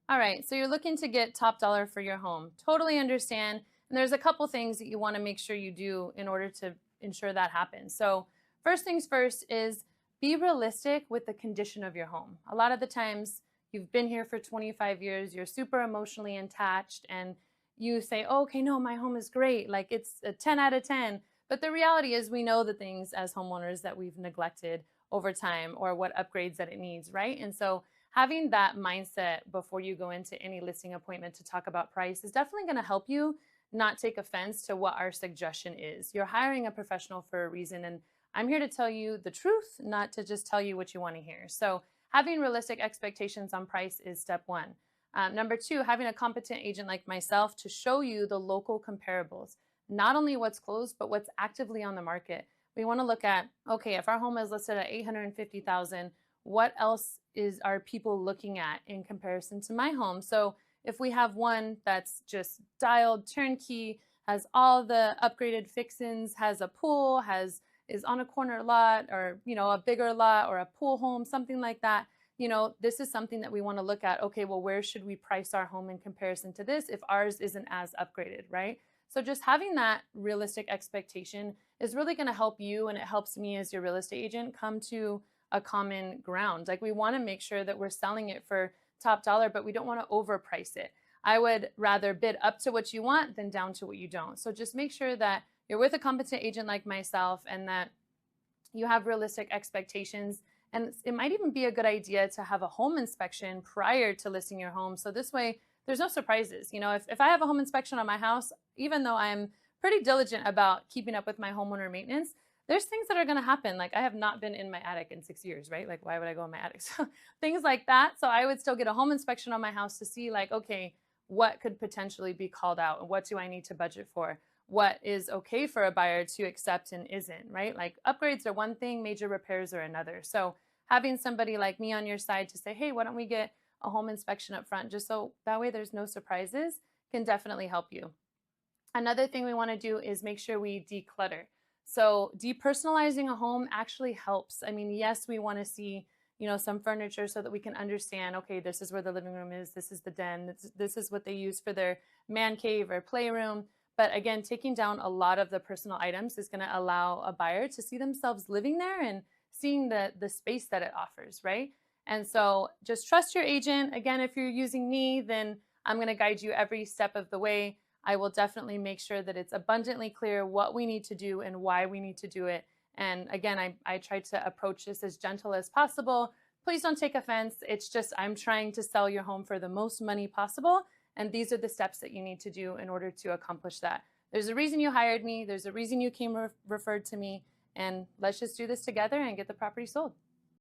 All right, so you're looking to get top dollar for your home. Totally understand. And there's a couple things that you want to make sure you do in order to ensure that happens. So, first things first is be realistic with the condition of your home. A lot of the times you've been here for 25 years, you're super emotionally attached, and you say, oh, okay, no, my home is great. Like it's a 10 out of 10. But the reality is, we know the things as homeowners that we've neglected over time or what upgrades that it needs, right? And so, having that mindset before you go into any listing appointment to talk about price is definitely going to help you not take offense to what our suggestion is. You're hiring a professional for a reason, and I'm here to tell you the truth, not to just tell you what you want to hear. So, having realistic expectations on price is step one. Number two, having a competent agent like myself to show you the local comparables, not only what's closed, but what's actively on the market. We want to look at, okay, if our home is listed at 850,000, what else are people looking at in comparison to my home? So if we have one that's just dialed turnkey, has all the upgraded fixins, has a pool, has is on a corner lot or a bigger lot or a pool home, something like that, this is something that we want to look at. Okay, well, where should we price our home in comparison to this if ours isn't as upgraded, right? So just having that realistic expectation is really going to help you, and it helps me as your real estate agent come to a common ground. Like we want to make sure that we're selling it for top dollar, but we don't want to overprice it. I would rather bid up to what you want than down to what you don't. So just make sure that you're with a competent agent like myself and that you have realistic expectations. And it might even be a good idea to have a home inspection prior to listing your home. So this way, there's no surprises. If I have a home inspection on my house, even though I'm pretty diligent about keeping up with my homeowner maintenance, there's things that are going to happen. Like I have not been in my attic in 6 years, right? Like why would I go in my attic? So things like that. So I would still get a home inspection on my house to see like, okay, what could potentially be called out and what do I need to budget for? What is okay for a buyer to accept and isn't, right? Like upgrades are one thing, major repairs are another. So having somebody like me on your side to say, hey, why don't we get a home inspection up front, just so that way there's no surprises, can definitely help you. Another thing we want to do is make sure we declutter. So depersonalizing a home actually helps. I mean, yes, we want to see, some furniture so that we can understand, okay, this is where the living room is, this is the den, this is what they use for their man cave or playroom. But again, taking down a lot of the personal items is going to allow a buyer to see themselves living there and seeing the space that it offers, right? And so just trust your agent. Again, if you're using me, then I'm going to guide you every step of the way. I will definitely make sure that it's abundantly clear what we need to do and why we need to do it. And again, I try to approach this as gentle as possible. Please don't take offense. It's just I'm trying to sell your home for the most money possible. And these are the steps that you need to do in order to accomplish that. There's a reason you hired me. There's a reason you came referred to me. And let's just do this together and get the property sold.